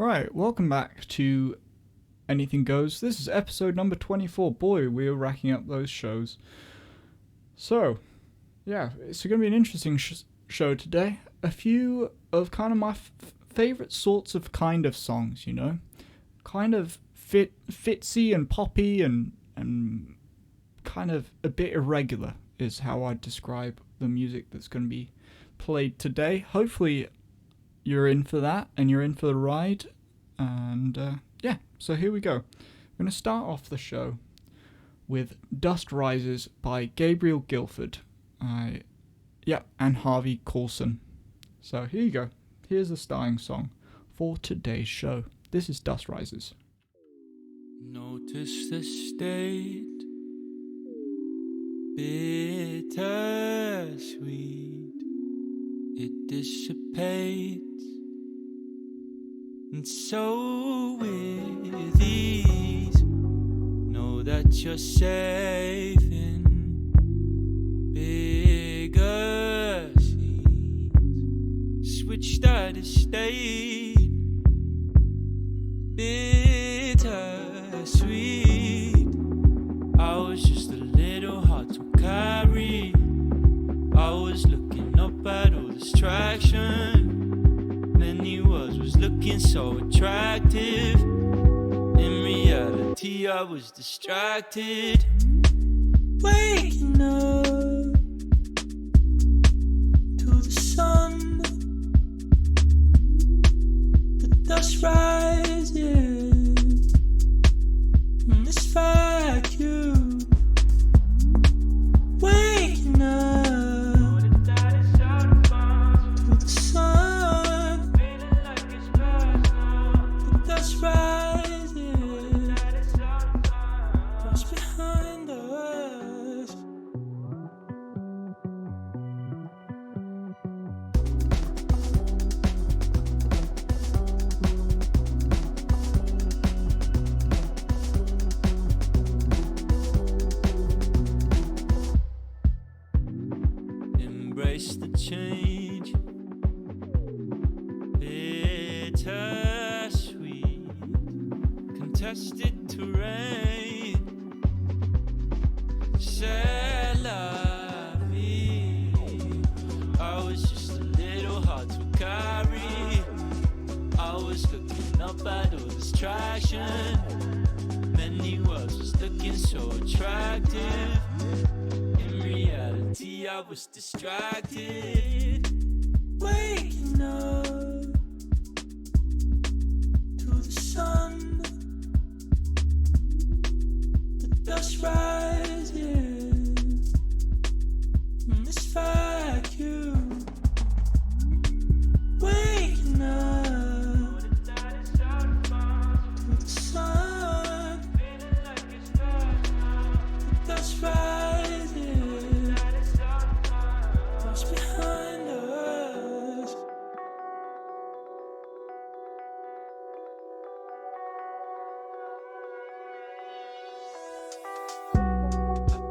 Right, welcome back to Anything Goes. This is episode number 24. Boy, we're racking up those shows. So, yeah, it's going to be an interesting show today. A few of kind of my favourite sorts of kind of songs, you know? Kind of fitsy and poppy and kind of a bit irregular is how I'd describe the music that's going to be played today. Hopefully you're in for that and you're in for the ride. And so here we go. I'm going to start off the show with Dust Rises by Gabriel Gifford. And Harvey Coulson. So here you go. Here's the starting song for today's show. This is Dust Rises. Notice the state, bittersweet, it dissipates, and so with ease, know that you're safe in bigger seas. Switch that estate, bittersweet. I was just a little hard to carry. I was looking up at all distraction. Many words was looking so attractive. In reality, I was distracted. Waking up to the sun, the dust rises in this vacuum. Waking up to the sun, the dust rises, what's behind us? Embrace the change, bittersweet, contested terrain, c'est la vie. I was just a little hard to carry. I was looking up at all distraction. Many words was looking so attractive. In reality, I was distracted. Waking up to the sun, the dust rises in this vacuum. Waking up to the sun, the dust rises, what's behind us?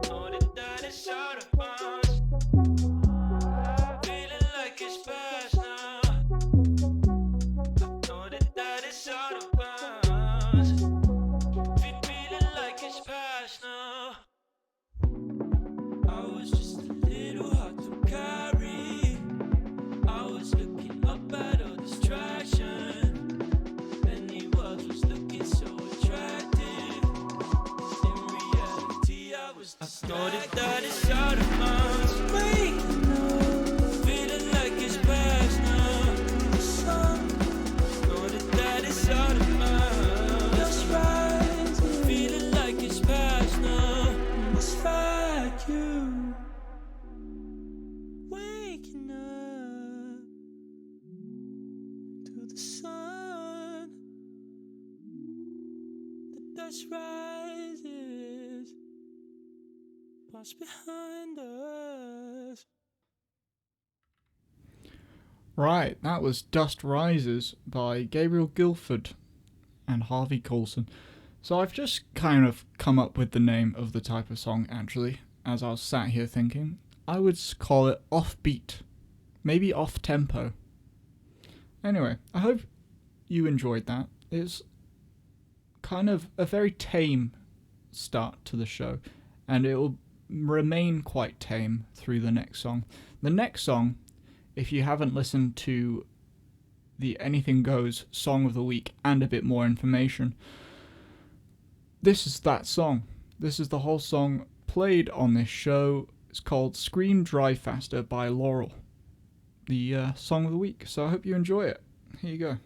Know that it's out of bounds. Feeling like it's past now. Know that it's out of bounds. Feeling like it's past now. I was just a little hard to carry. I was looking up at all distraction. Many words was looking so attractive. In reality, I was distracted. That it's out of bounds. Waking up, feeling like it's past now. The sun, know that it's out of bounds. Dust rising, feeling like it's past now. This vacuum. Waking up to the sun, the dust rises, what's behind us? Right, that was Dust Rises by Gabriel Gifford and Harvey Coulson. So I've just kind of come up with the name of the type of song, actually, as I was sat here thinking. I would call it offbeat, maybe off-tempo. Anyway, I hope you enjoyed that. It's kind of a very tame start to the show, and it will remain quite tame through the next song. The next song, if you haven't listened to the Anything Goes Song of the Week and a bit more information, this is that song. This is the whole song played on this show. It's called Scream Drive Faster by LAUREL, the song of the week. So I hope you enjoy it. Here you go.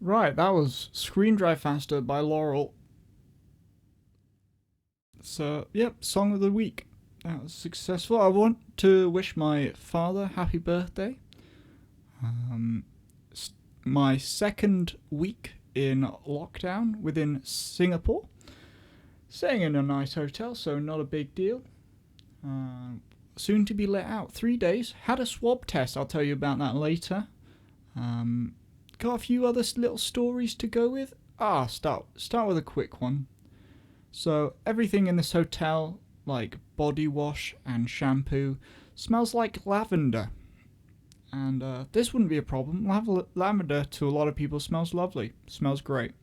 Right, that was Screen Drive Faster by LAUREL. So, yep, Song of the Week. That was successful. I want to wish my father happy birthday. My second week in lockdown within Singapore. Staying in a nice hotel, so not a big deal. Soon to be let out. 3 days. Had a swab test. I'll tell you about that later. got a few other little stories to go with. Start with a quick one. So everything in this hotel, like body wash and shampoo, smells like lavender. And this wouldn't be a problem. Lavender to a lot of people smells lovely, smells great.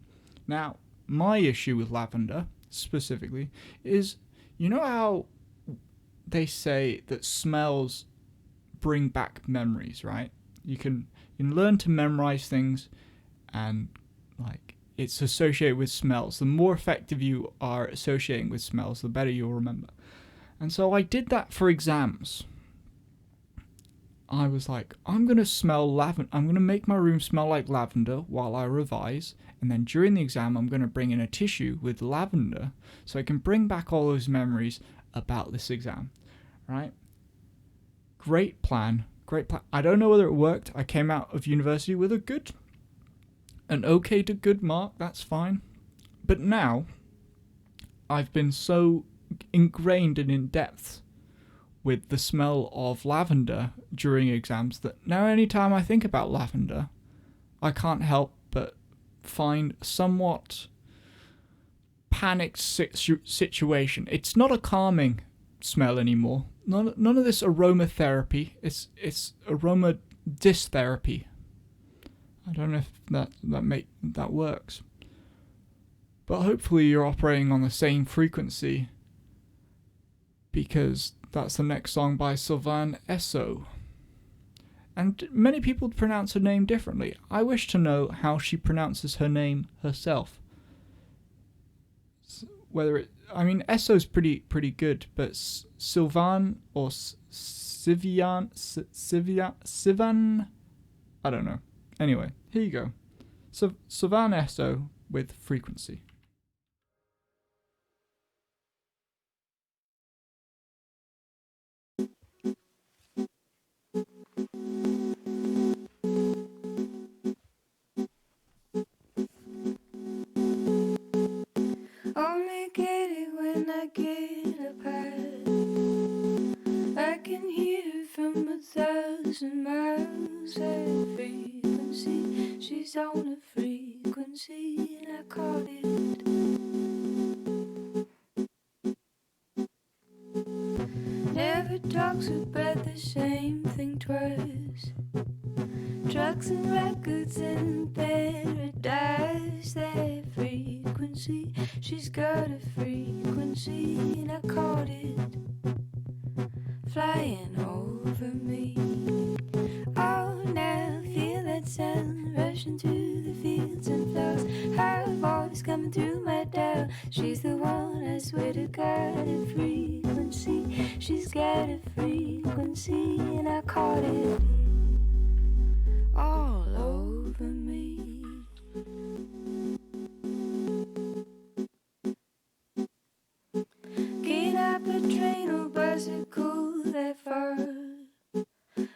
Now, my issue with lavender specifically is, you know how they say that smells bring back memories, right? You can learn to memorize things, and like it's associated with smells. The more effective you are associating with smells, the better you'll remember. And so I did that for exams. I was like, I'm going to smell lavender. I'm going to make my room smell like lavender while I revise. And then during the exam, I'm going to bring in a tissue with lavender so I can bring back all those memories about this exam. Right? Great plan. I don't know whether it worked. I came out of university with an okay to good mark. That's fine. But now, I've been so ingrained and in depth with the smell of lavender during exams that now anytime I think about lavender, I can't help but find a somewhat panicked situation. It's not a calming smell anymore. None of this aromatherapy. It's aroma dystherapy. I don't know if that works. But hopefully you're operating on the same frequency, because that's the next song by Sylvan Esso. And many people pronounce her name differently. I wish to know how she pronounces her name herself. Esso's pretty good, but Sylvan or Sivan, I don't know. Anyway, here you go. So Sylvan Esso with Frequency. Only get it when I get apart. I can hear it from 1,000 miles. That frequency, she's on a frequency, and I caught it. Never talks about the same thing twice. Trucks and records in paradise. That frequency, she's got a frequency, and I caught it flying over me. Oh, now feel that sound rushing through the fields and flowers. Her voice coming through my dial. She's the one, I swear to God, a frequency. She's got a frequency, and I caught it all over me. Can't hop a train or bicycle that far,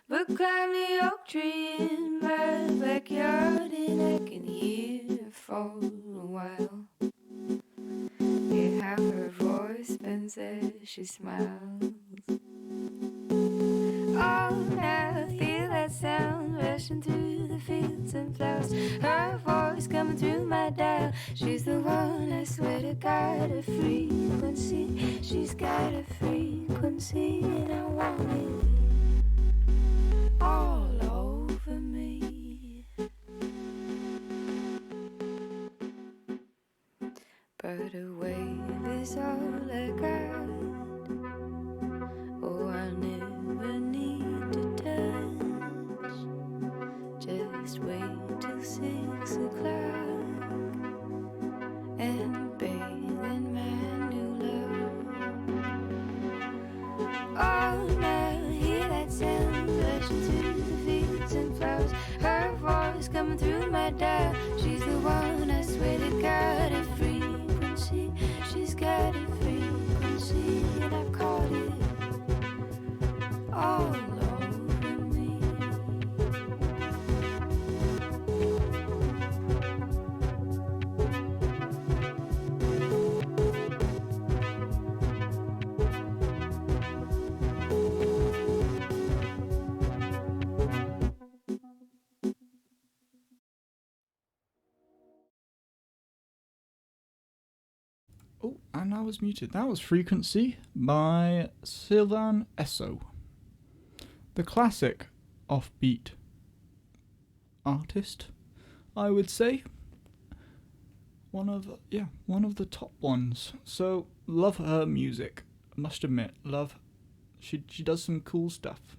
but climb the oak tree in my backyard, and I can hear her for a while. Hear how her voice bends as she smiles. Oh, now I feel that sound rushing through the fields and flowers. Her voice coming through my dial. She's the one, I swear to God, a frequency. She's got a frequency, and I want it all over me. But a wave is all I got. Oh, I never need to touch. Just wait till 6 o'clock and bathe in my new love. Oh, now hear that sound rushing through the fields and flowers. Her voice coming through my dial. She's the one, I swear to God, a frequency. She's got a frequency, and I caught it all Oh, and I was muted. That was Frequency by Sylvan Esso. The classic offbeat artist, I would say. One of the top ones. So, love her music. Must admit, love. She does some cool stuff.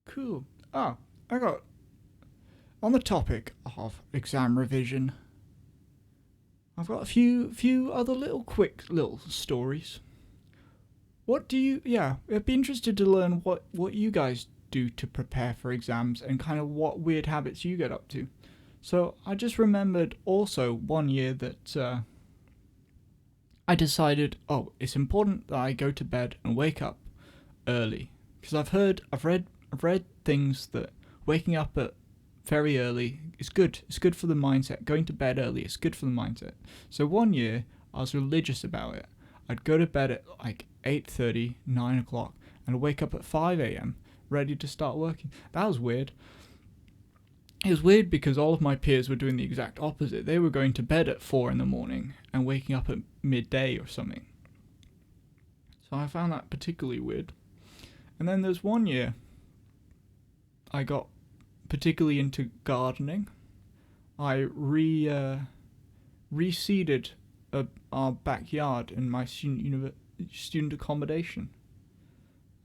Cool. Oh, I got... On the topic of exam revision, I've got a few other quick little stories. What do you... Yeah, I'd be interested to learn what you guys do to prepare for exams and kind of what weird habits you get up to. So I just remembered also one year that I decided, it's important that I go to bed and wake up early, because I've read things that waking up at very early is good. It's good for the mindset. Going to bed early is good for the mindset. So one year I was religious about it. I'd go to bed at like 8:30, 9 o'clock, and wake up at 5 a.m. ready to start working. That was weird. It was weird because all of my peers were doing the exact opposite. They were going to bed at 4 in the morning and waking up at midday or something. So I found that particularly weird. And then there's one year I got particularly into gardening. I reseeded our backyard in my student accommodation.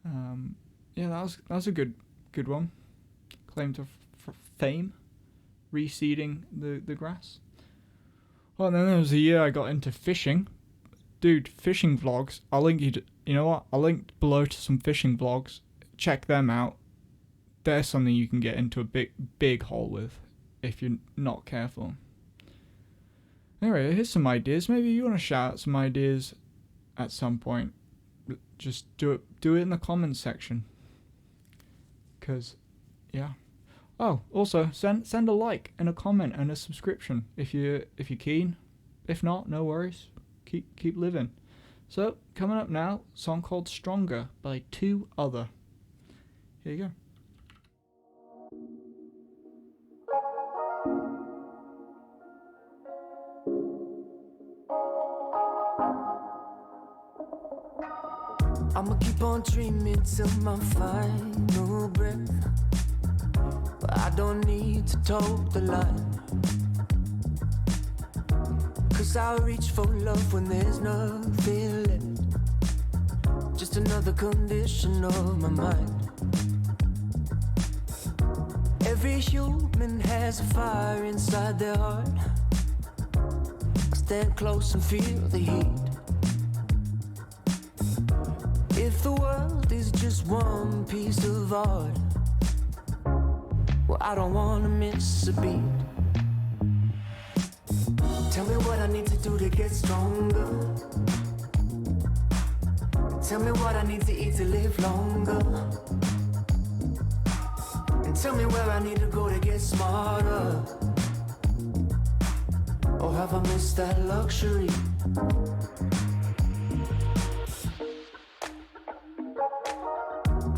That was a good one. Claim to fame, reseeding the grass. Well, then there was a year I got into fishing. Dude, fishing vlogs. I'll link you to, you know what? I'll link below to some fishing vlogs. Check them out. They're something you can get into a big hole with if you're not careful. Anyway, here's some ideas. Maybe you want to shout out some ideas at some point. Just do it in the comments section. 'Cause, yeah. Oh, also send a like and a comment and a subscription if you're keen. If not, no worries. Keep living. So coming up now, a song called "Stronger" by 2Other. Here you go. I'ma keep on dreaming till my final breath, but I don't need to toe the line, 'cause I reach for love when there's nothing left, just another condition of my mind. Every human has a fire inside their heart. I stand close and feel the heat. If the world is just one piece of art, well, I don't wanna miss a beat. Tell me what I need to do to get stronger. Tell me what I need to eat to live longer. And tell me where I need to go to get smarter. Or have I missed that luxury?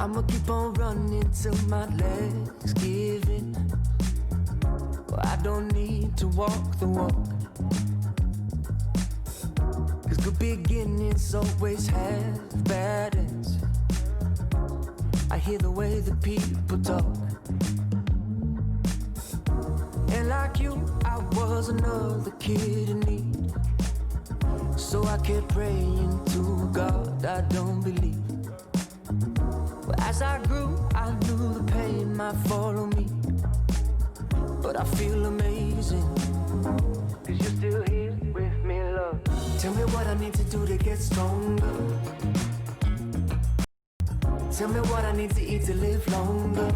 I'ma keep on running till my legs give in. Well, I don't need to walk the walk, 'cause good beginnings always have bad ends. I hear the way the people talk, and like you, I was another kid in need. So I kept praying to God I don't believe. As I grew, I knew the pain might follow me, but I feel amazing, 'cause you're still here with me, love. Tell me what I need to do to get stronger. Tell me what I need to eat to live longer.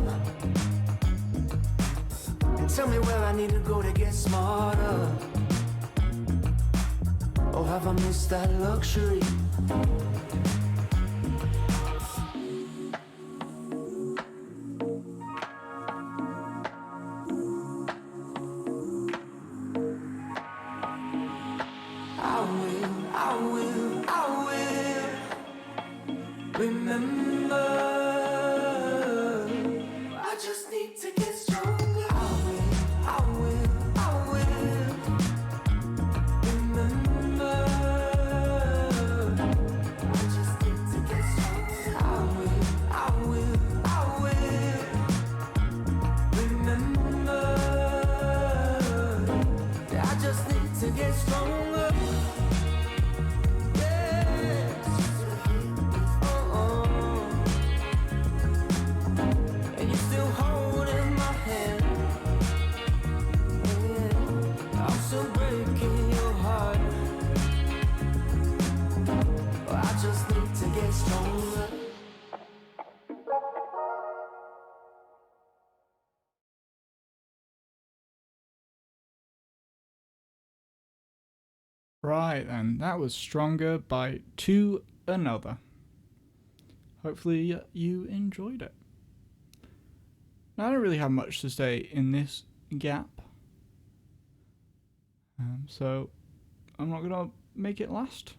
And tell me where I need to go to get smarter. Or have I missed that luxury? Remember Right then, that was Stronger by To Another. Hopefully you enjoyed it. Now, I don't really have much to say in this gap, so I'm not going to make it last.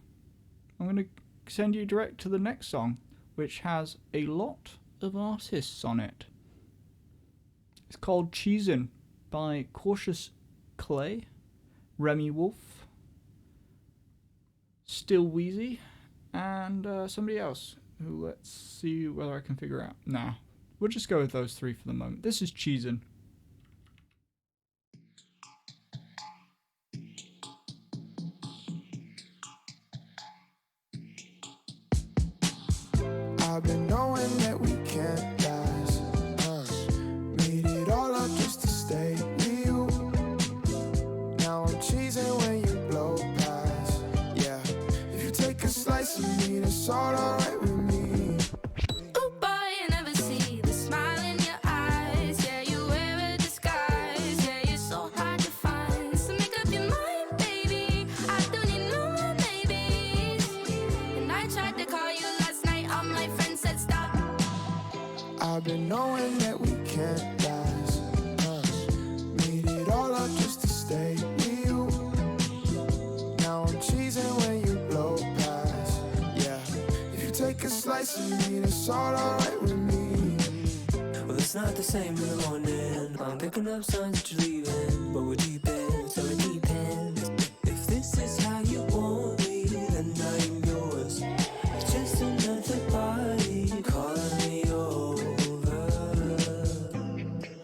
I'm going to send you direct to the next song, which has a lot of artists on it. It's called Cheesin' by Cautious Clay, Remy Wolf, Still Wheezy, and somebody else who, let's see whether I can figure out. Nah, we'll just go with those three for the moment. This is Cheesin'. I've been knowing that we can't last. Made it all up just to stay with you. Now I'm cheesing when you blow past. Yeah, if you take a slice of me, that's all alright with me. Ooh, boy, you never see the smile in your eyes. Yeah, you wear a disguise. Yeah, you're so hard to find. So make up your mind, baby. I don't need no more babies. And I tried to call you last night. All my friends said stop. I've been knowing that we can't last. Made it all up just to stay with you. Now I'm cheesing when you blow past. Yeah, if you take a slice of me, that's all alright with me. Well, it's not the same in the morning. I'm picking up signs that you're leaving, but we're deep in, so it depends. If this is how you want me, then I'm yours. It's just another body calling me over.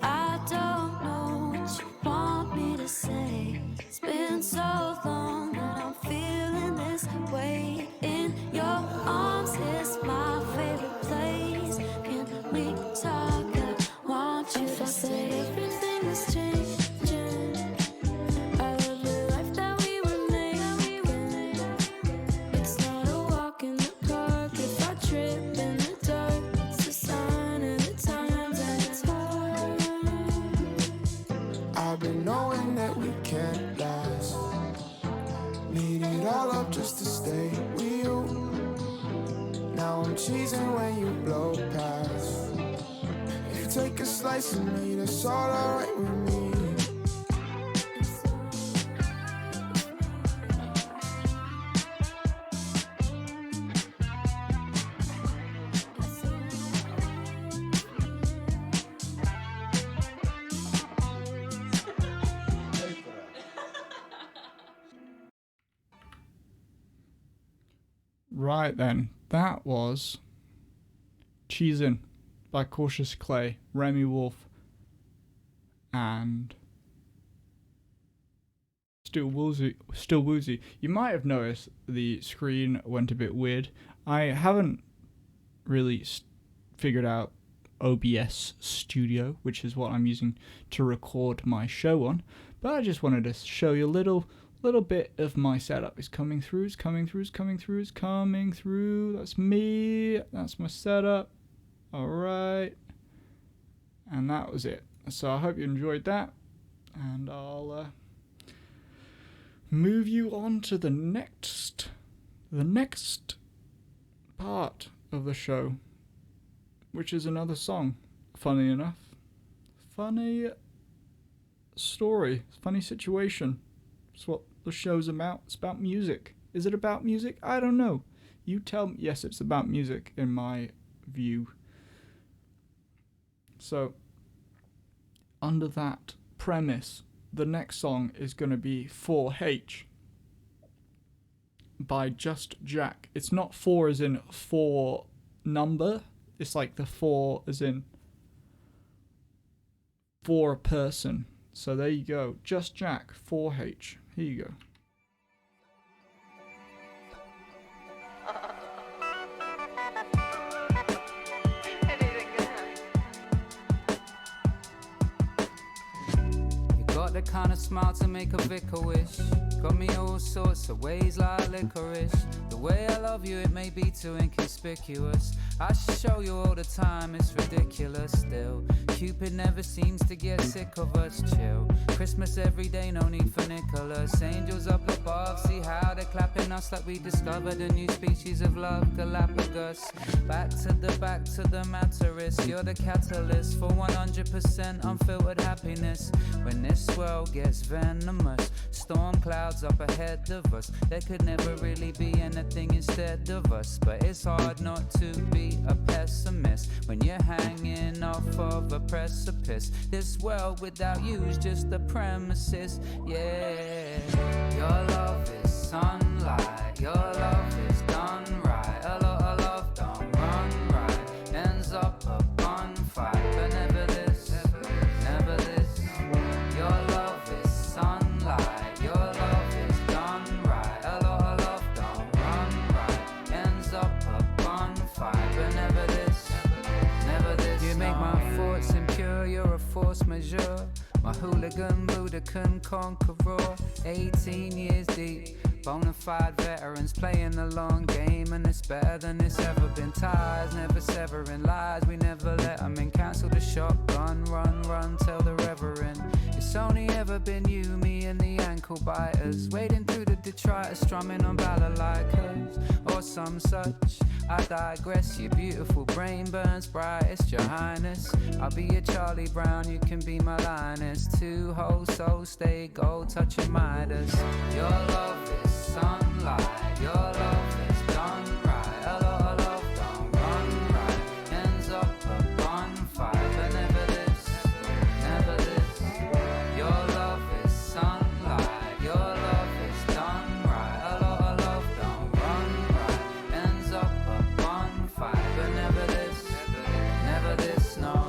I don't know what you want me to say. It's been so long that I'm feeling this way. In your arms is my favorite place. Can we talk? I want you to say everything is changing. I love the life that we were making. It's not a walk in the park if I trip in the dark. It's a sign of the times and it's hard. I've been knowing that we can't last. Made it all up just to stay with you. Now I'm cheesing when you blow past. If you take a slice of me, that's all alright with me. Right then, that was Cheesin' by Cautious Clay, Remy Wolf, and Still Woozy. You might have noticed the screen went a bit weird. I haven't really figured out OBS Studio, which is what I'm using to record my show on, but I just wanted to show you a little bit of my setup. It's coming through. That's me. That's my setup. Alright. And that was it. So I hope you enjoyed that. And I'll move you on to the next part of the show, which is another song. Funny enough. Funny story. Funny situation. It's what the show's about. It's about music. Is it about music? I don't know. You tell me. Yes, it's about music in my view. So, under that premise, the next song is going to be 4H by Just Jack. It's not 4 as in 4 number. It's like the 4 as in for a person. So there you go. Just Jack, 4H. Here you go. Got the kind of smile to make a vicar wish. Got me all sorts of ways like licorice. The way I love you, it may be too inconspicuous. I should show you all the time, it's ridiculous still. Cupid never seems to get sick of us, chill. Christmas every day, no need for Nicholas. Angels up above, see how they're clapping us like we discovered a new species of love, Galapagos. Back to the mattress, you're the catalyst for 100% unfiltered happiness. When this world gets venomous, storm clouds up ahead of us. There could never really be anything instead of us, but it's hard not to be a pessimist when you're hanging off of a precipice. This world without you is just a premises, yeah. Your love is sunlight, your love is done right. A lot of love don't run right, ends up a bonfire, but never this, never this. Your love is sunlight, your love is done right. A lot of love don't run right, ends up a bonfire, but never this, never this. You make my thoughts impure, you're a force majeure. My hooligan Budokan conqueror, 18 years deep, bona fide veterans playing the long game, and it's better than it's ever been. Ties never severing lies, we never let them in. Cancel the shotgun, run, tell the reverend. It's only ever been you, me and the ankle biters, wading through the detritus, strumming on balalaikas or some such. I digress, your beautiful brain burns brightest, your highness. I'll be your Charlie Brown, you can be my lioness. Two whole souls stay gold, touching Midas. Your love is sunlight, your love is done right. A lot of love don't run right, ends up a bonfire, but never this, never this. Your love is sunlight, your love is done right. A lot of love don't run right, ends up a bonfire, but never this, never this, no.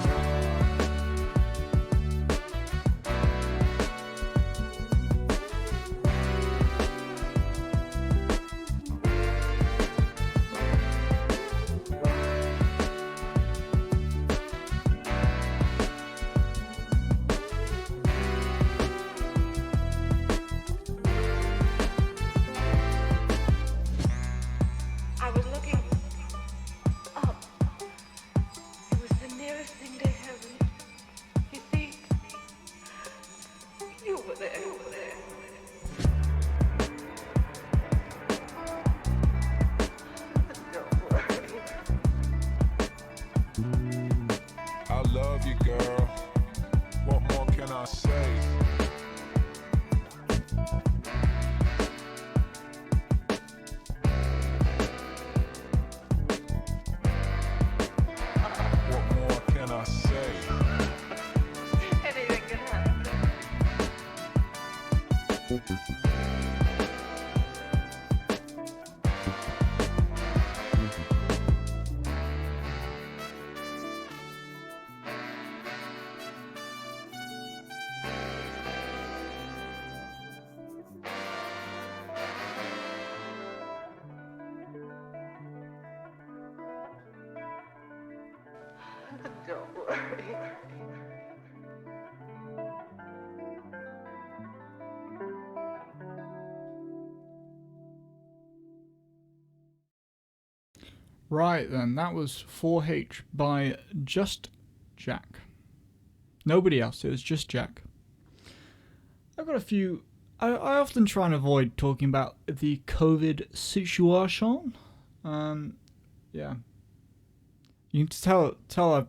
I was looking up. It was the nearest thing to heaven. You see, you were there. Don't worry. I love you, girl. What more can I say? What more can I say? Anything can happen. Don't worry. Right then, that was 4H by Just Jack. Nobody else, it was just Jack. I've got a few. I often try and avoid talking about the COVID situation. Yeah. You can tell I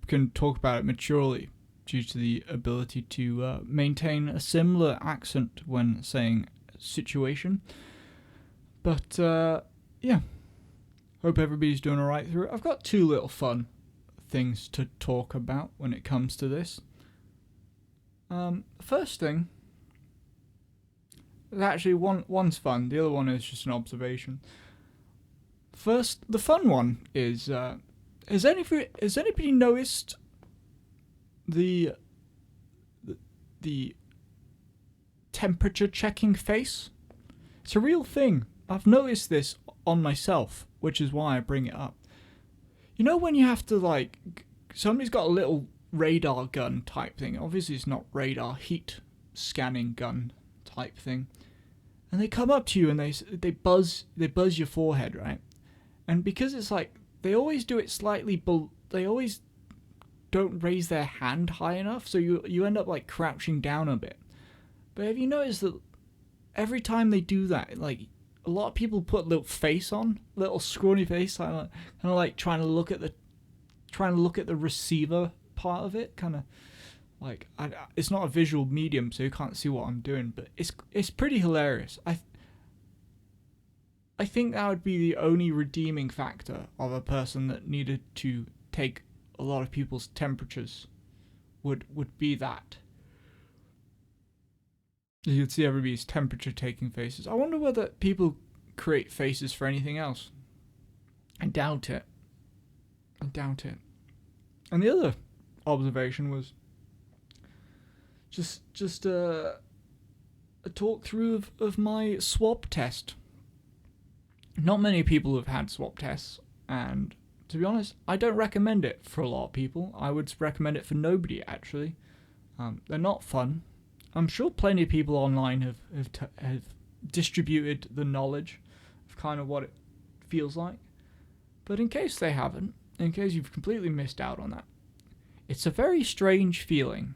can talk about it maturely due to the ability to maintain a similar accent when saying situation. But, yeah. Hope everybody's doing alright through it. I've got two little fun things to talk about when it comes to this. First thing, actually one's fun, the other one is just an observation. First, the fun one is, has anybody noticed the temperature checking face? It's a real thing. I've noticed this on myself, which is why I bring it up. You know when you have to, like, somebody's got a little radar gun type thing. Obviously it's not radar, heat scanning gun type thing. And they come up to you and they buzz your forehead, right? And because it's like, they always do it slightly, they always don't raise their hand high enough, so you end up like crouching down a bit. But have you noticed that every time they do that, like a lot of people put a little face on, little scrawny face, kind of like trying to look at the receiver part of it, kind of like it's not a visual medium, so you can't see what I'm doing, but it's pretty hilarious. I think that would be the only redeeming factor of a person that needed to take a lot of people's temperatures would be that. You could see everybody's temperature taking faces. I wonder whether people create faces for anything else. I doubt it. And the other observation was just a talk through of my swab test. Not many people have had swab tests, and to be honest, I don't recommend it for a lot of people. I would recommend it for nobody, actually. They're not fun. I'm sure plenty of people online have distributed the knowledge of kind of what it feels like. But in case they haven't, in case you've completely missed out on that, it's a very strange feeling.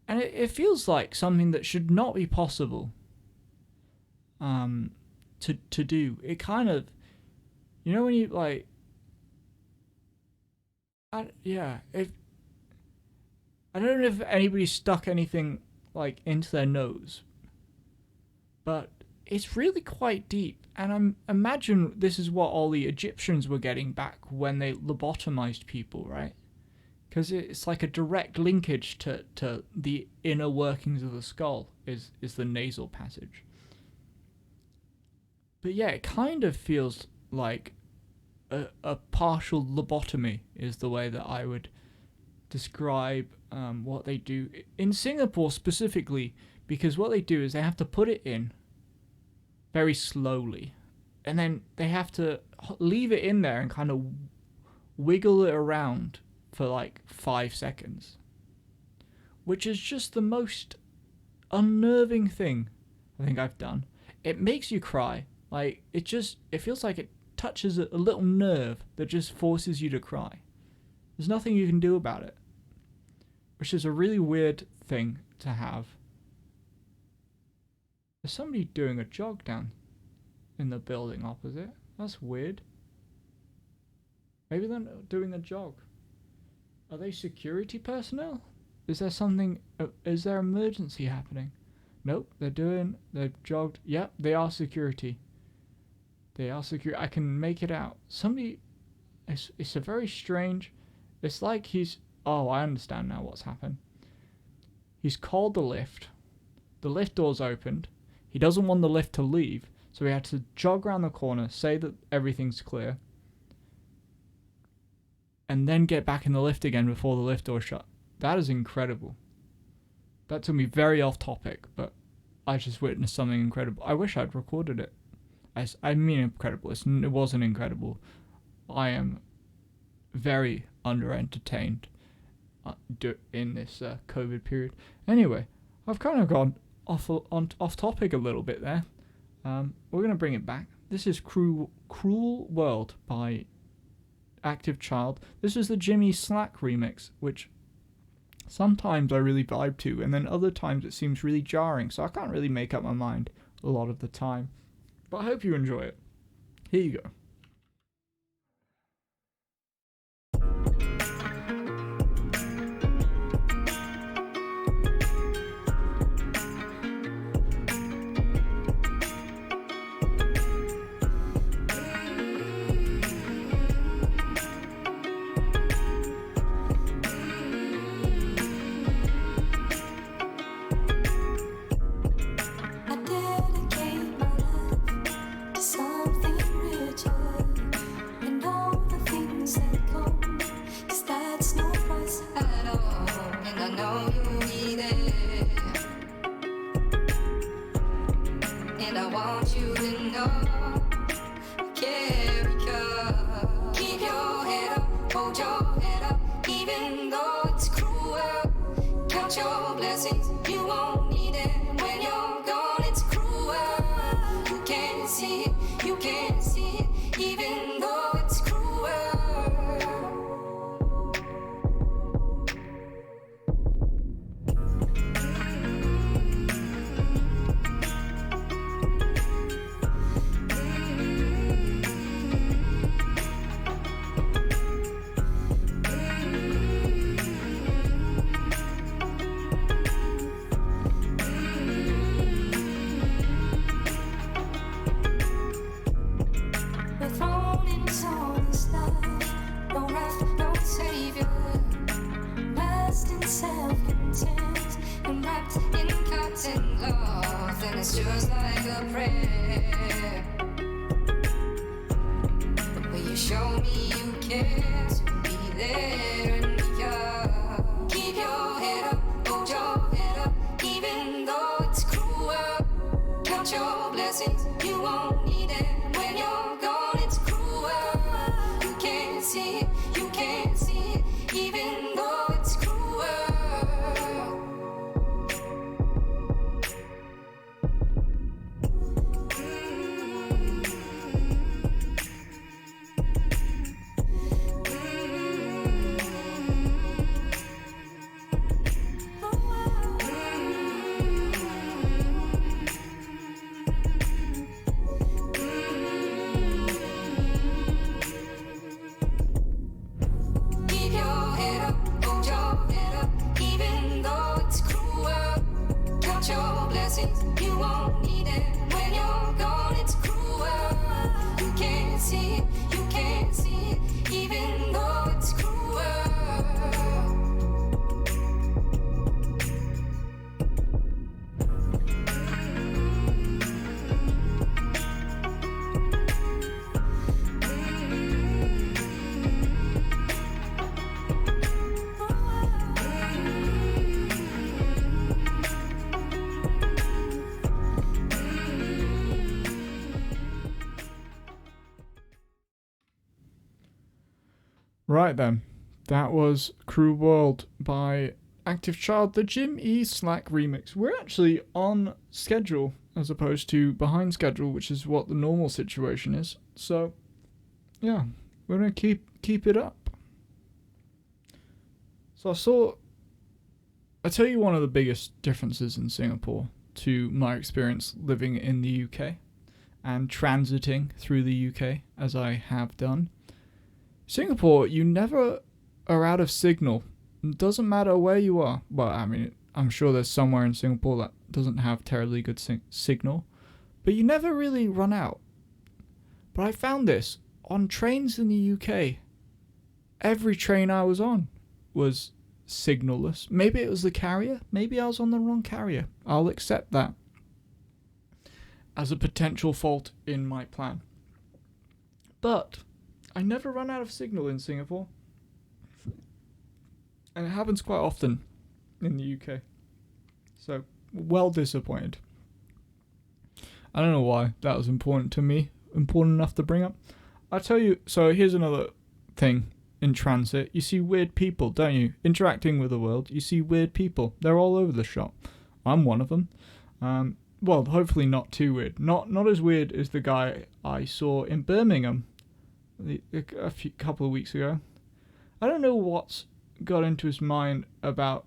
And it feels like something that should not be possible to do. It kind of, you know, when you like, I don't know if anybody stuck anything like into their nose, but it's really quite deep. And I imagine this is what all the Egyptians were getting back when they lobotomized people, right? Because it's like a direct linkage to the inner workings of the skull is the nasal passage. But yeah, it kind of feels like a partial lobotomy is the way that I would describe what they do in Singapore specifically, because what they do is they have to put it in very slowly, and then they have to leave it in there and kind of wiggle it around for like 5 seconds, which is just the most unnerving thing I think I've done. It makes you cry. Like, it feels like it touches a little nerve that just forces you to cry. There's nothing you can do about it, which is a really weird thing to have. There's somebody doing a jog down in the building opposite. That's weird. Maybe they're not doing a jog. Are they security personnel? Is there emergency happening? Nope, they've jogged. Yep, they are security. I can make it out. It's a very strange, it's like I understand now what's happened. He's called the lift door's opened, he doesn't want the lift to leave, so he had to jog around the corner, say that everything's clear, and then get back in the lift again before the lift door shut. That is incredible. That took me very off topic, but I just witnessed something incredible. I wish I'd recorded it. I mean incredible. It wasn't incredible. I am very under-entertained in this COVID period. Anyway, I've kind of gone off topic a little bit there. We're going to bring it back. This is Cruel World by Active Child. This is the Jimmy Slack remix, which sometimes I really vibe to, and then other times it seems really jarring, so I can't really make up my mind a lot of the time. But I hope you enjoy it. Here you go. I'm wrapped in cotton cloth, and it's just like a prayer. Will you show me you care to be there and be yours? Keep your head up, hold your head up, even though it's cruel. Count your blessings, you won't need them when you're gone. It's cruel. You can't see it, you can't see it, even though it's cruel. Keep your head up, hold your head up, even though it's cruel. Count your blessings, you won't need them when you're gone. It's cruel. You can't see it, you can't see it, even though it's cruel. Right then, that was Cruel World by Active Child, the Jim E. Slack remix. We're actually on schedule as opposed to behind schedule, which is what the normal situation is. So, yeah, we're gonna keep it up. So I tell you one of the biggest differences in Singapore to my experience living in the UK and transiting through the UK as I have done. Singapore, you never are out of signal. It doesn't matter where you are. Well, I mean, I'm sure there's somewhere in Singapore that doesn't have terribly good signal, but you never really run out. But I found this on trains in the UK. Every train I was on was signalless. Maybe it was the carrier. Maybe I was on the wrong carrier. I'll accept that as a potential fault in my plan. But I never run out of signal in Singapore. And it happens quite often in the UK. So, well disappointed. I don't know why that was important to me. Important enough to bring up. I'll tell you, so here's another thing in transit. You see weird people, don't you? Interacting with the world, you see weird people. They're all over the shop. I'm one of them. Well, hopefully not too weird. Not as weird as the guy I saw in Birmingham a couple of weeks ago. I don't know what's got into his mind about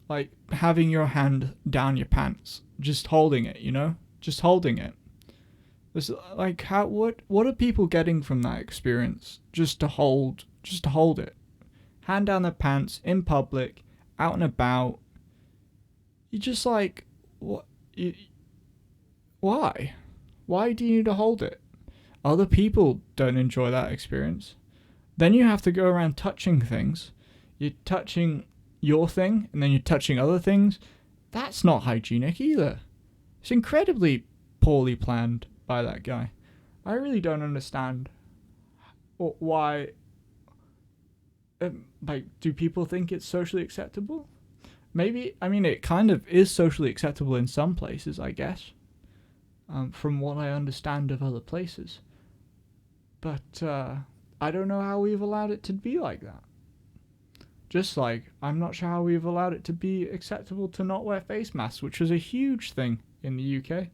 like having your hand down your pants, just holding it, you know, just holding it. It's like what are people getting from that experience? Just to hold it, hand down their pants in public, out and about. You just like what? Why? Why do you need to hold it? Other people don't enjoy that experience. Then you have to go around touching things. You're touching your thing, and then you're touching other things. That's not hygienic either. It's incredibly poorly planned by that guy. I really don't understand why. Like, do people think it's socially acceptable? Maybe, I mean, it kind of is socially acceptable in some places, I guess. From what I understand of other places. But I don't know how we've allowed it to be like that. Just like, I'm not sure how we've allowed it to be acceptable to not wear face masks, which was a huge thing in the UK.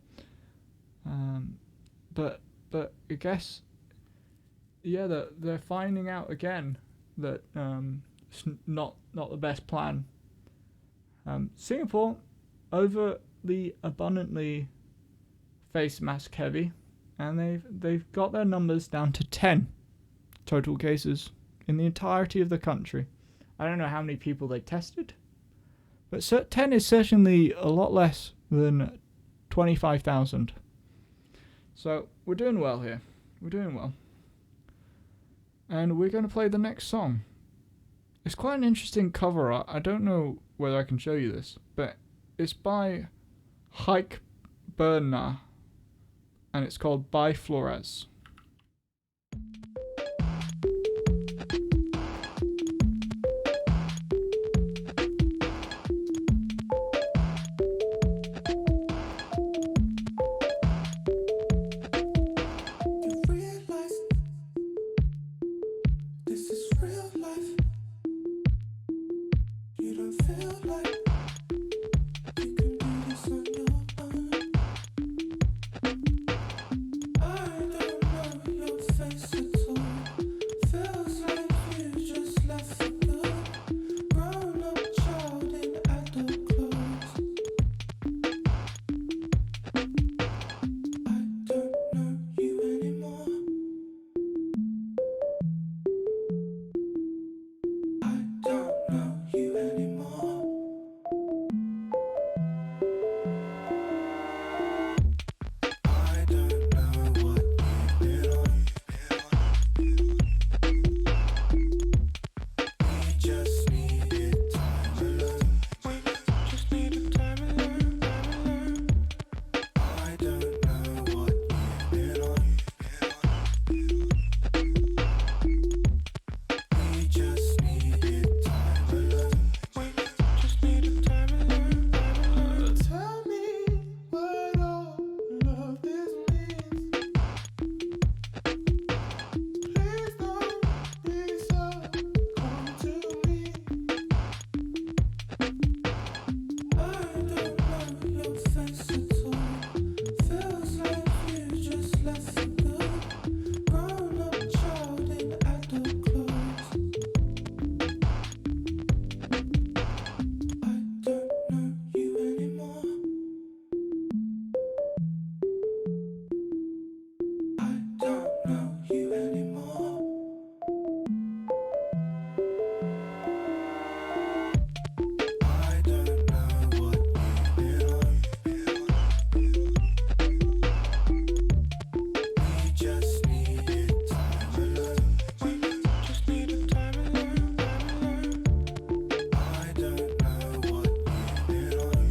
But I guess, yeah, they're finding out again that it's not the best plan. Singapore, overly abundantly face mask heavy, and they've got their numbers down to 10 total cases in the entirety of the country. I don't know how many people they tested, but 10 is certainly a lot less than 25,000. So we're doing well here. We're doing well. And we're going to play the next song. It's quite an interesting cover art. I don't know whether I can show you this, but it's by Haich Ber Na, and it's called By Flores. You realize this is real life. You don't feel like you can do this on your own. I don't know your face at all. Feels like you just left for good. Grown up child in adult clothes. I don't know you anymore. I don't know you anymore. I don't know what you've been on. We just needed time alone. We just needed time alone, time alone. I don't know what you've been on. We just needed time alone. We just needed time alone, time alone. Tell me what all love this means. Please don't be so cold to me. I don't know your face at all. Feels like you just left for good. Grown up child in adult clothes. I don't know you anymore. I don't know you anymore. I don't know what you've been on. We just needed time alone. We just needed time alone, time alone. I don't know what you've been on.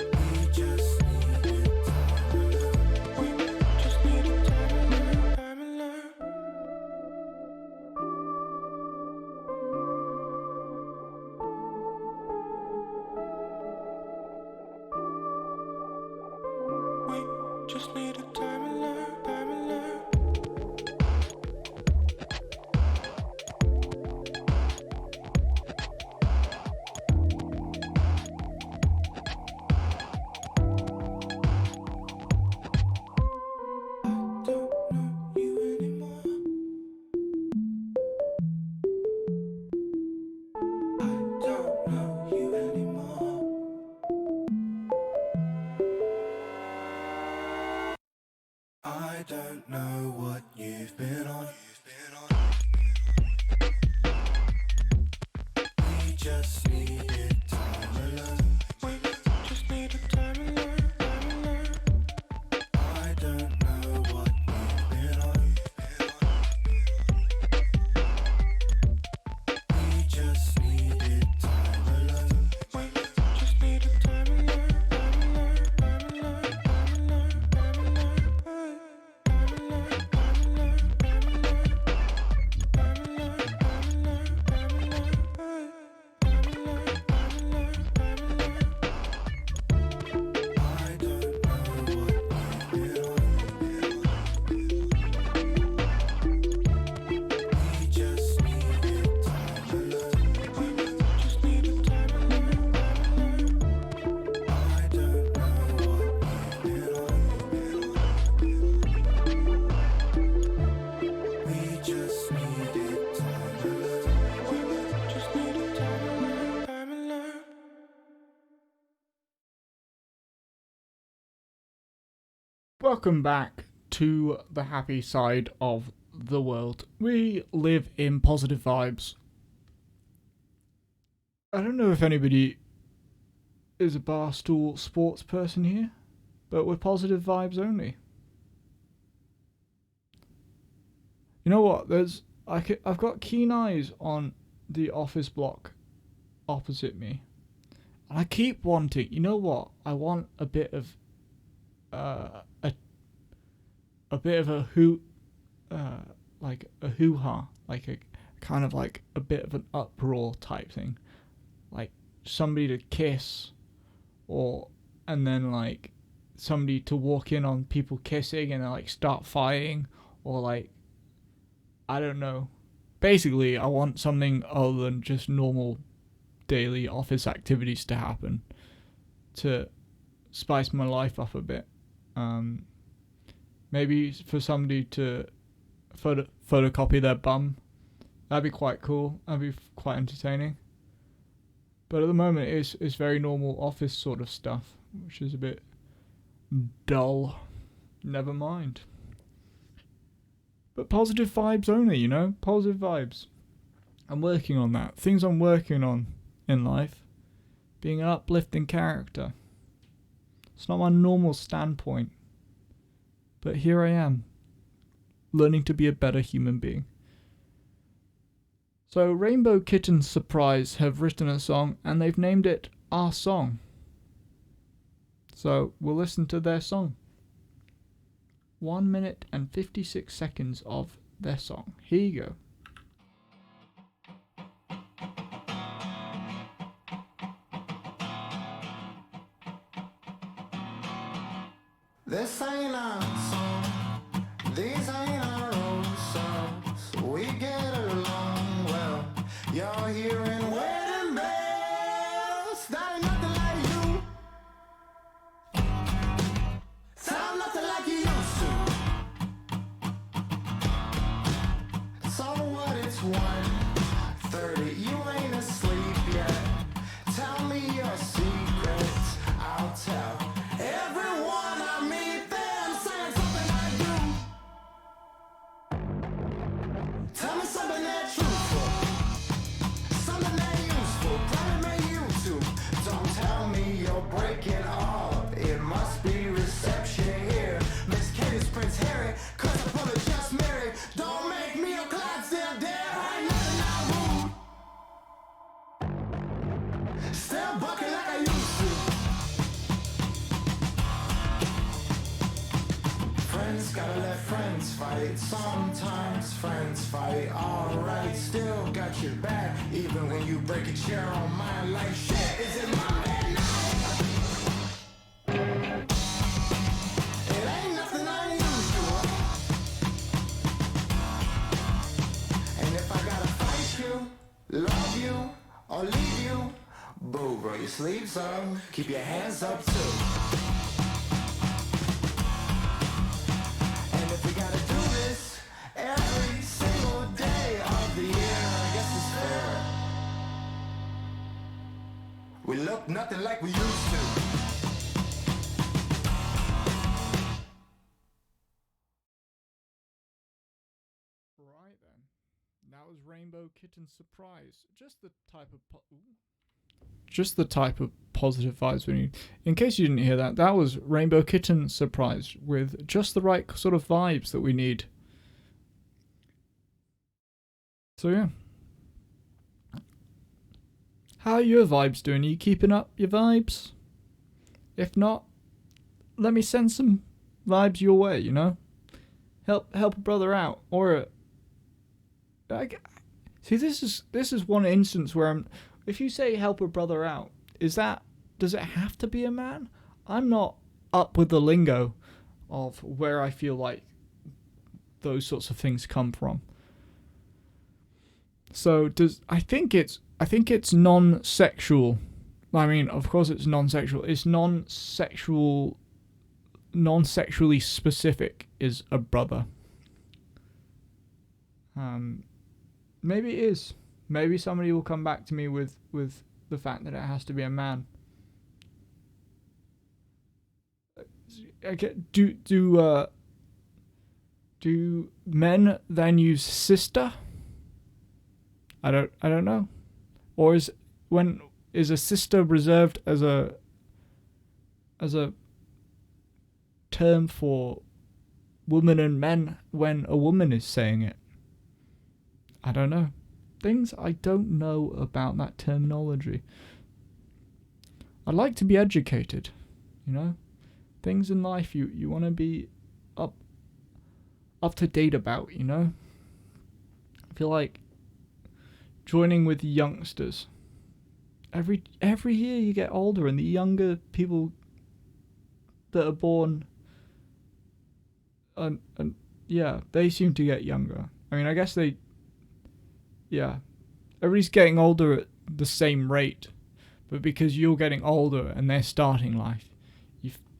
We just needed time alone. We just needed time alone, time alone. We just needed time alone, time alone. I don't know you anymore. I don't know you anymore. I don't know what you've been on. We just needed time alone. We just needed time alone, time alone. I don't know what you've been on. We just needed time alone. We just needed time alone, time alone, time alone, time alone, time alone. Time alone, time alone, time alone. Time alone, time alone, time alone. Time alone, time alone, time alone. I don't know what you've been on. We just needed time alone. We just needed time alone, time alone. I don't know what you've been on. We just needed time alone. We just needed time alone, time alone. Welcome back to the happy side of the world. We live in positive vibes. I don't know if anybody is a Barstool sports person here, but we're positive vibes only. You know what? There's I've got keen eyes on the office block opposite me, and I keep wanting. You know what? I want a bit of a bit of a like a hoo-ha, like a kind of like a bit of an uproar type thing, like somebody to kiss, and then like somebody to walk in on people kissing and then like start fighting, or like, I don't know. Basically, I want something other than just normal daily office activities to happen to spice my life up a bit. Maybe for somebody to photocopy their bum. That'd be quite cool. That'd be quite entertaining. But at the moment, it's very normal office sort of stuff, which is a bit dull. Never mind. But positive vibes only, you know? Positive vibes. I'm working on that. Things I'm working on in life. Being an uplifting character. It's not my normal standpoint. But here I am. Learning to be a better human being. So Rainbow Kitten Supprise have written a song and they've named it Our Song. So we'll listen to their song. 1 minute and 56 seconds of their song. Here you go. This ain't our song, these ain't our own songs. We get along well. You're hearing wedding bells. That ain't nothing like you. Sound nothing like you used to. So what? It's 1:30. You ain't asleep yet. Tell me your secrets. I'll tell everyone I meet them saying something I do. Tell me something that's truthful, something that useful, probably you too. Don't tell me you're breaking up. It must be reception here. Miss Katie's Prince Harry, cause I'm probably just married. Don't make me a Clydesdale dare. I ain't nothing not rude. Still bucking like I used to. Friends gotta let friends fight. Sometimes friends fight. Alright, still got your back. Even when you break a chair on mine like shit. Is it my midnight? It ain't nothing unusual. And if I gotta fight you, love you, or leave you, boo, roll your sleeves up, keep your hands up too. And if we gotta do this every single day of the year, I guess it's fair. We look nothing like we used to. Right then. That was Rainbow Kitten Surprise. Just the type of positive vibes we need. In case you didn't hear that, that was Rainbow Kitten Surprise with just the right sort of vibes that we need. So yeah. How are your vibes doing? Are you keeping up your vibes? If not, let me send some vibes your way, you know? Help a brother out. Or see, this is one instance where if you say help a brother out, does it have to be a man? I'm not up with the lingo of where I feel like those sorts of things come from. So I think it's non-sexual. I mean, of course it's non-sexual. It's non-sexually specific is a brother. Maybe it is. Maybe somebody will come back to me with the fact that it has to be a man. Okay, do men then use sister? I don't know. Or is a sister reserved as a term for women and men when a woman is saying it? I don't know. Things I don't know about that terminology. I'd like to be educated, you know? Things in life you want to be up to date about, you know? I feel like joining with the youngsters. Every year you get older, and the younger people that are born, and yeah, they seem to get younger. I mean, I guess everybody's getting older at the same rate, but because you're getting older and they're starting life,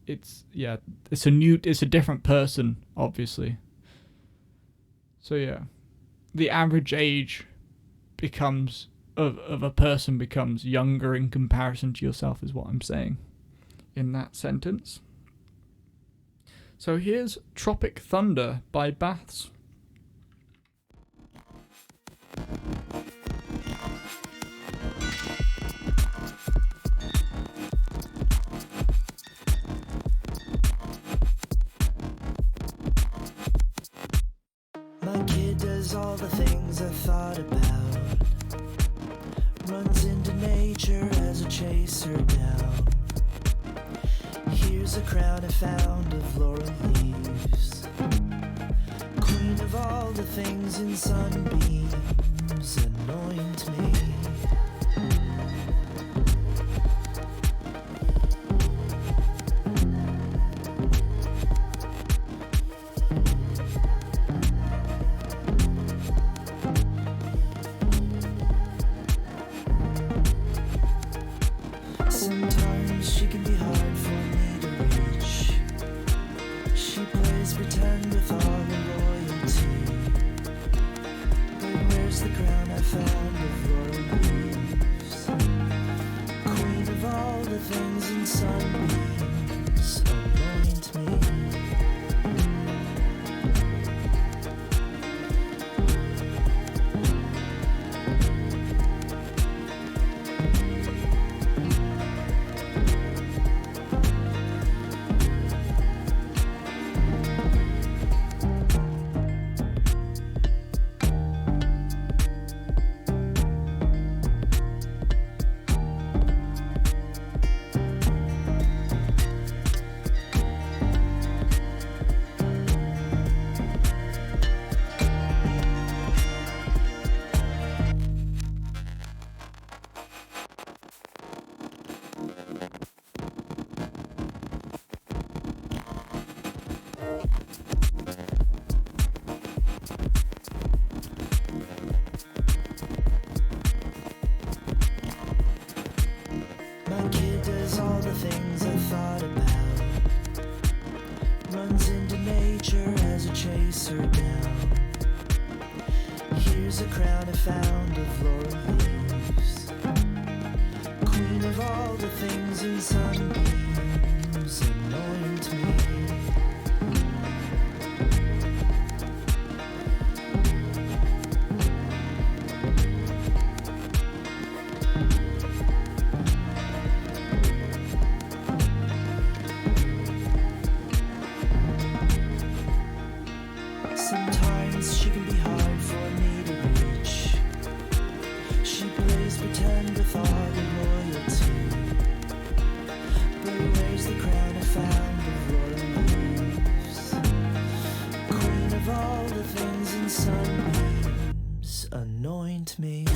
it's a different person, obviously. So yeah, the average age of a person becomes younger in comparison to yourself, is what I'm saying in that sentence. So here's Tropic Thunder by Baths. My kid does all the things I thought about. Runs into nature as a chaser down. Here's a crown I found of laurel leaves. Queen of all the things in sunbeams, anoint me. Sometimes she can be hard for me to reach. She plays pretend with all the loyalty. But where's the crown I found of laurel leaves? Queen of all the things in sunbeams, anoint me. My kid does all the things I thought about. Runs into nature as a chaser down. Here's a crown I found of laurel leaves. Queen of all the things in sunbeams, anoint me. Sometimes she can be hard for me to reach. She plays pretend with all the loyalty. But where's the crown I found of laurel leaves? Queen of all the things in sunbeams, anoint me.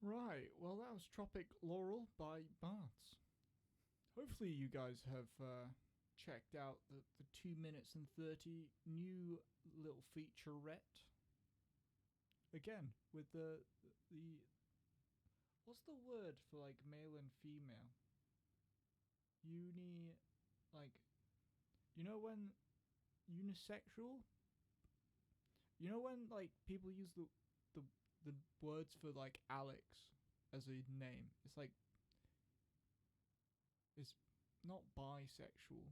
Right, well that was Tropic Laurel by Baths. Hopefully you guys have checked out the 2 minutes and 30 new little featurette. Again, with the what's the word for like male and female? Like, you know when unisexual? You know when like people use the words for like Alex as a name? It's like it's not bisexual.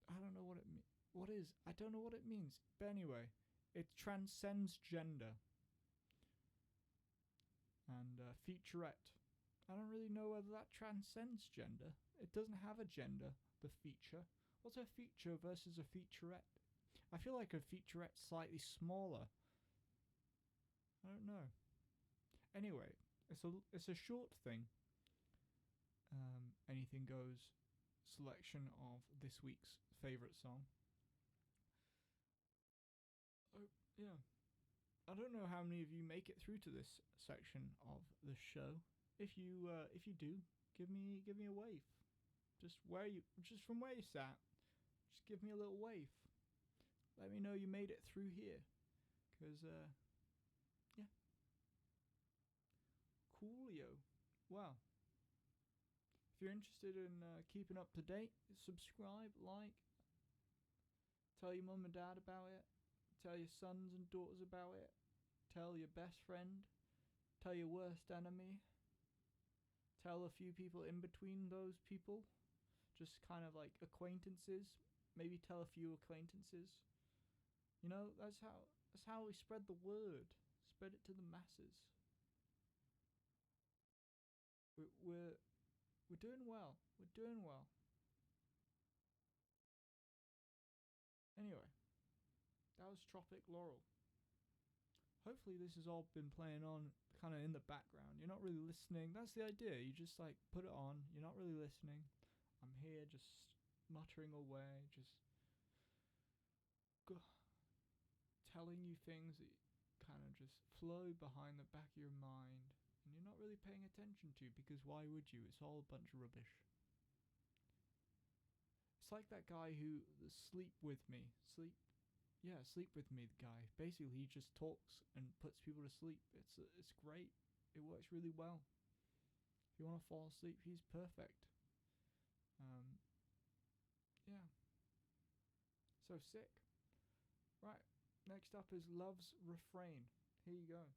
I don't know what it means. What is? I don't know what it means. But anyway, it transcends gender. And featurette. I don't really know whether that transcends gender. It doesn't have a gender, the feature. What's a feature versus a featurette? I feel like a featurette's slightly smaller. I don't know. Anyway, it's a short thing. Anything Goes selection of this week's favourite song. Oh, yeah. I don't know how many of you make it through to this section of the show. If you do, give me a wave. Just from where you sat, just give me a little wave. Let me know you made it through here. 'Cause yeah. Coolio. Well, if you're interested in keeping up to date, subscribe, like, tell your mum and dad about it, tell your sons and daughters about it, tell your best friend, tell your worst enemy, tell a few people in between those people, just kind of like acquaintances, maybe tell a few acquaintances. You know, that's how we spread the word, spread it to the masses. We're doing well. We're doing well. Anyway, that was Tropic Laurel. Hopefully this has all been playing on kind of in the background. You're not really listening. That's the idea. You just like put it on. You're not really listening. I'm here just muttering away, just telling you things that kind of just flow behind the back of your mind. And you're not really paying attention to, because why would you? It's all a bunch of rubbish. It's like that guy who sleep with me the guy. Basically he just talks and puts people to sleep. It's great. It works really well. If you want to fall asleep, he's perfect. Yeah. So sick. Right. Next up is Love's Refrain. Here you go.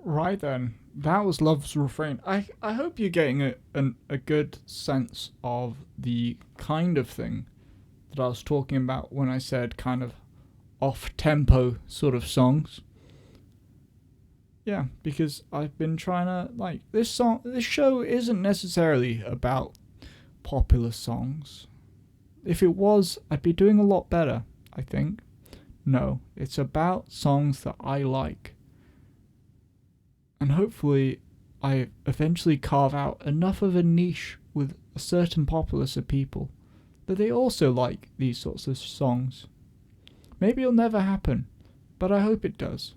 Right then, that was Love's Refrain. I hope you're getting a good sense of the kind of thing that I was talking about when I said kind of off-tempo sort of songs. Yeah, because I've been trying to, like, this show isn't necessarily about popular songs. If it was, I'd be doing a lot better, I think. No, it's about songs that I like. And hopefully I eventually carve out enough of a niche with a certain populace of people that they also like these sorts of songs. Maybe it'll never happen, but I hope it does.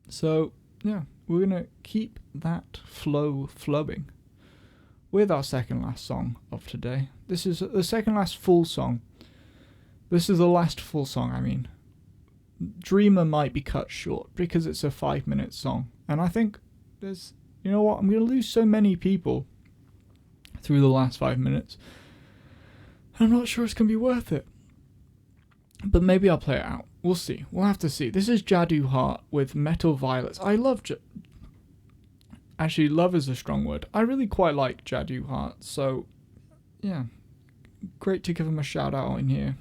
So, yeah, we're going to keep that flow flowing with our second last song of today. This is the second last full song. This is the last full song, I mean. Dreamer might be cut short because it's a 5-minute song. And I think there's, you know what, I'm going to lose so many people through the last 5 minutes. I'm not sure it's going to be worth it. But maybe I'll play it out. We'll see. We'll have to see. This is Jadu Heart with Metal Violets. I love... Actually, love is a strong word. I really quite like Jadu Heart. So, yeah. Great to give him a shout out in here.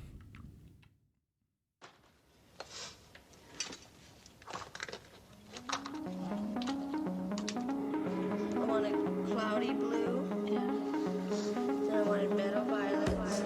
I wanted cloudy blue. Yeah. Then I wanted meadow violets.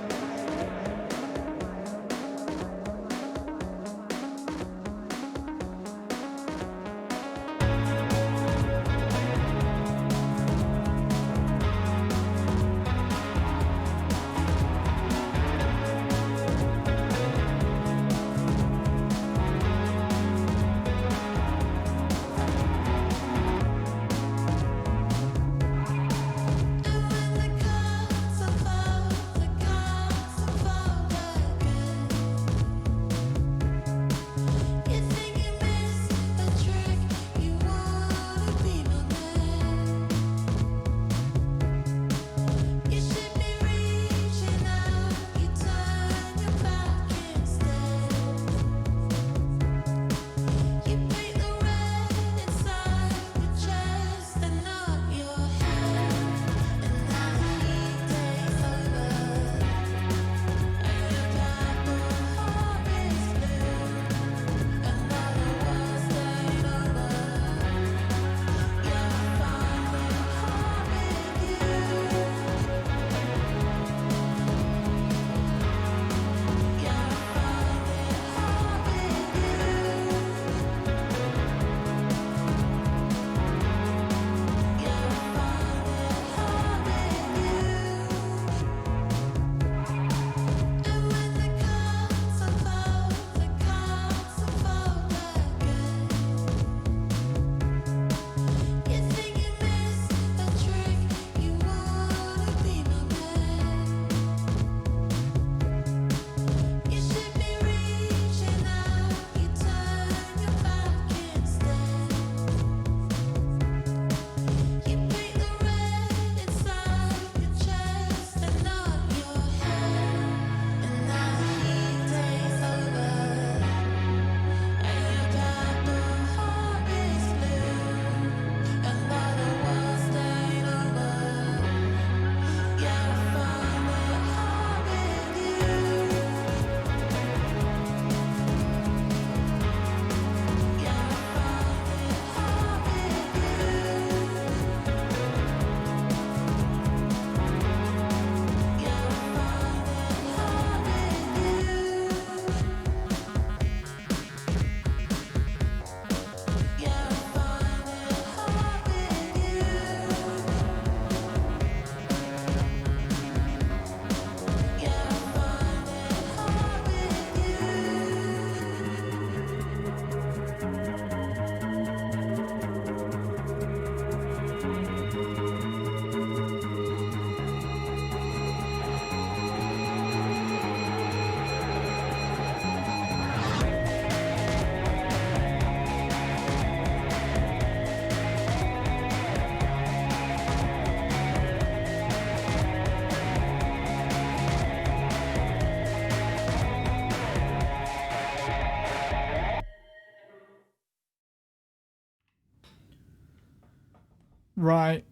Right.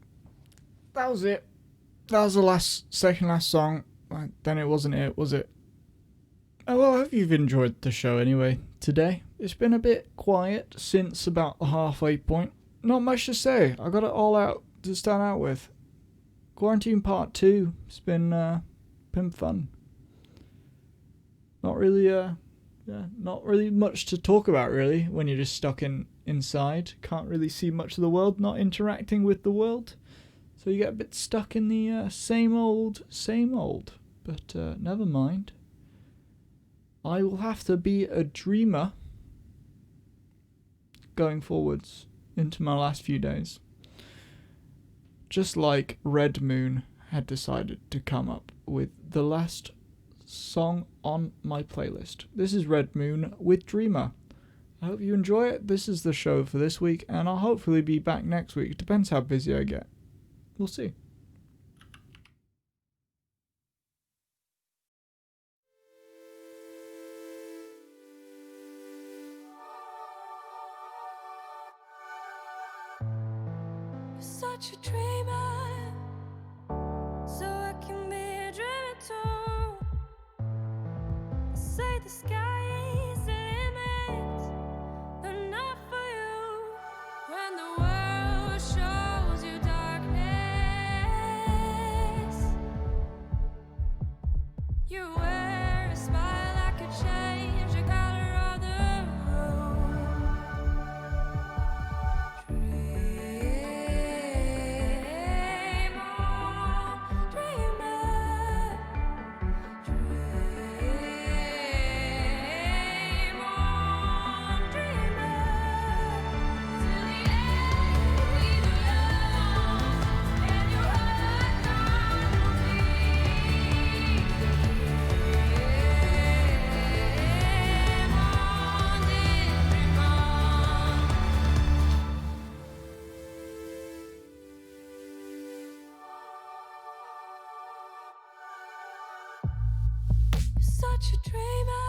That was it. That was the second last song. Then it wasn't it, was it? Oh, well, I hope you've enjoyed the show anyway. Today, it's been a bit quiet since about the halfway point. Not much to say. I got it all out to start out with. Quarantine Part 2. It's been fun. Not really much to talk about really when you're just stuck inside. Can't really see much of the world, not interacting with the world. So you get a bit stuck in the same old. But never mind. I will have to be a dreamer going forwards into my last few days. Just like Red Moon had decided to come up with the last song on my playlist. This is Red Moon with Dreamer. I hope you enjoy it. This is the show for this week, and I'll hopefully be back next week. It depends how busy I get. We'll see. Such a dreamer, so I can be a dreamer too. Say the sky is the limit, but not for you. When the world shows you darkness, you wear a smile that could change the color of the room. Dream on, dreamer. Dream on, dreamer. Till the end we belong, and your heart gone will be. Dream on, dream on. Such a dreamer.